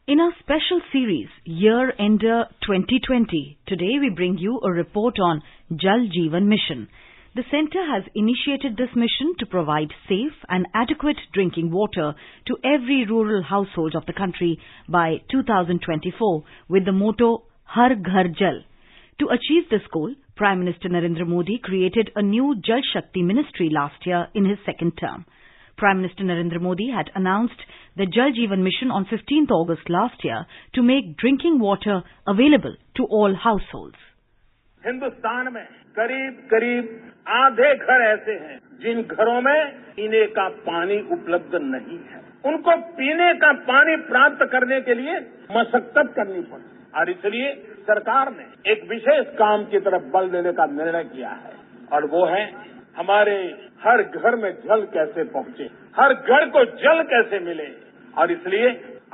In our special series, Year Ender 2020, today we bring you a report on Jal Jeevan Mission. The centre has initiated this mission to provide safe and adequate drinking water to every rural household of the country by 2024 with the motto Har Ghar Jal. To achieve this goal, Prime Minister Narendra Modi created a new Jal Shakti Ministry last year in his second term. Prime Minister Narendra Modi had announced the Jal Jeevan Mission on 15th August last year to make drinking water available to all households. Hindustan में करीब आधे घर ऐसे हैं जिन घरों में पीने का पानी उपलब्ध नहीं है। उनको पीने का पानी प्राप्त करने के लिए मशक्कत करनी पड़ती और इसलिए सरकार ने एक विशेष काम की तरफ बल देने का निर्णय किया है और वो है हमारे हर घर में जल कैसे पहुंचे, हर घर को जल कैसे मिले। और इसलिए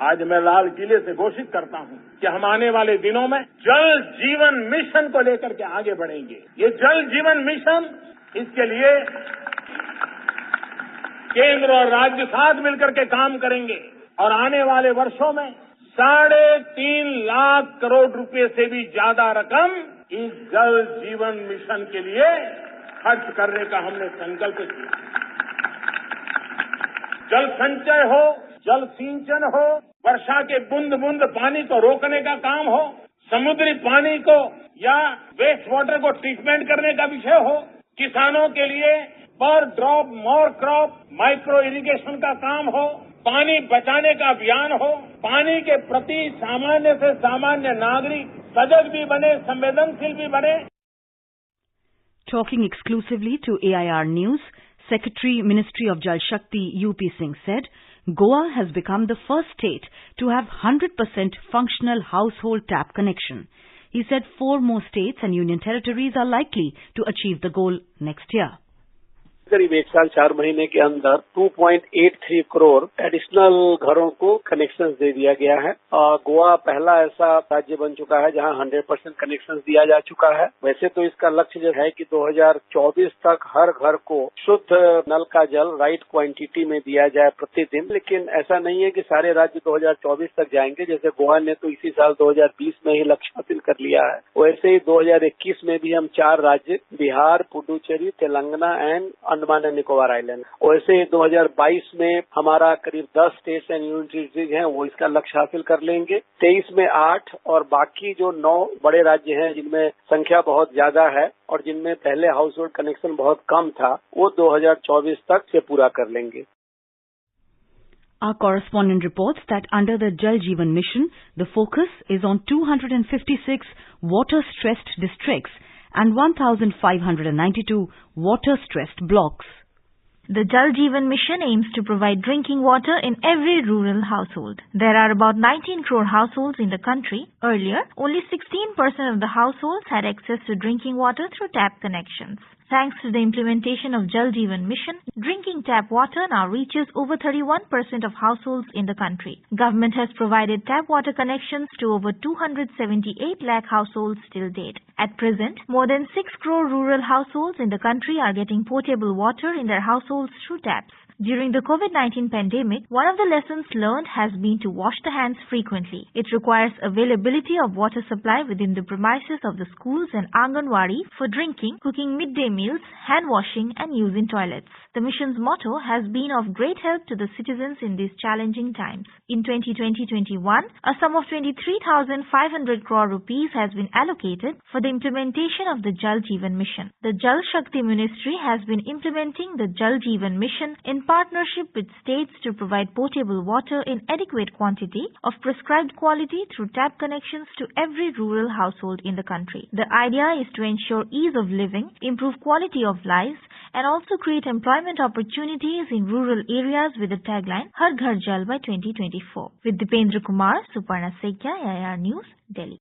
आज मैं लाल किले से घोषित करता हूं कि हम आने वाले दिनों में जल जीवन मिशन को लेकर के आगे बढ़ेंगे। ये जल जीवन मिशन, इसके लिए केंद्र और राज्य साथ मिलकर के काम करेंगे और आने वाले वर्षों में 3.5 लाख करोड़ रुपए से भी ज्यादा रकम इस जल जीवन मिशन के लिए खर्च करने का हमने संकल्प किया। जल संचय हो, जल सिंचन हो, वर्षा के बूंद बूंद पानी को रोकने का काम हो, समुद्री पानी को या वेस्ट वाटर को ट्रीटमेंट करने का विषय हो, किसानों के लिए पर drop more crop micro irrigation का काम हो, पानी बचाने का अभियान हो, पानी के प्रति सामान्य से सामान्य नागरिक सजग भी बने, संवेदनशील भी बने। Talking exclusively to AIR News, Secretary Ministry of Jal Shakti UP Singh said, Goa has become the first state to have 100% functional household tap connection. He said 4 more states and union territories are likely to achieve the goal next year. करीब 1 साल 4 महीने के अंदर 2.83 crore additional घरों को connection दे दिया गया है और गोवा पहला ऐसा राज्य बन चुका है जहां 100% कनेक्शन दिया जा चुका है। वैसे तो इसका लक्ष्य जो है कि 2024 तक हर घर को शुद्ध नल का जल राइट क्वांटिटी में दिया जाए प्रतिदिन, लेकिन ऐसा नहीं है कि सारे राज्य 2024 तक जाएंगे। जैसे गोवा ने तो इसी साल 2020 में ही लक्ष्य हासिल कर लिया है, वैसे ही 2021 में भी हम 4 राज्य Bihar, Puducherry, Telangana and Andaman and Nicobar island, वैसे 2022 में हमारा करीब 10 स्टेट्स एंड यूनियन टेरिटरीज हैं वो इसका लक्ष्य हासिल कर लेंगे। 23 में 8 और बाकी जो 9 बड़े राज्य हैं जिनमें संख्या बहुत ज्यादा है और जिनमें पहले हाउस होल्ड कनेक्शन बहुत कम था, वो 2024 तक से पूरा कर लेंगे। Our correspondent reports that under the Jal Jeevan Mission, the focus is on 256 water-stressed districts and 1,592 water-stressed blocks. The Jal Jeevan Mission aims to provide drinking water in every rural household. There are about 19 crore households in the country. Earlier, only 16% of the households had access to drinking water through tap connections. Thanks to the implementation of Jal Jeevan Mission, drinking tap water now reaches over 31% of households in the country. Government has provided tap water connections to over 278 lakh households till date. At present, more than 6 crore rural households in the country are getting potable water in their households through taps. During the COVID-19 pandemic, one of the lessons learned has been to wash the hands frequently. It requires availability of water supply within the premises of the schools and Anganwadi for drinking, cooking midday meals, hand washing and use in toilets. The mission's motto has been of great help to the citizens in these challenging times. In 2020-21, a sum of 23,500 crore rupees has been allocated for the implementation of the Jal Jeevan Mission. The Jal Shakti Ministry has been implementing the Jal Jeevan Mission in partnership with states to provide potable water in adequate quantity of prescribed quality through tap connections to every rural household in the country. The idea is to ensure ease of living, improve quality of lives, and also create employment opportunities in rural areas with the tagline Har Ghar Jal by 2024. With Dipendra Kumar, Suparna Sekhya, AIR News, Delhi.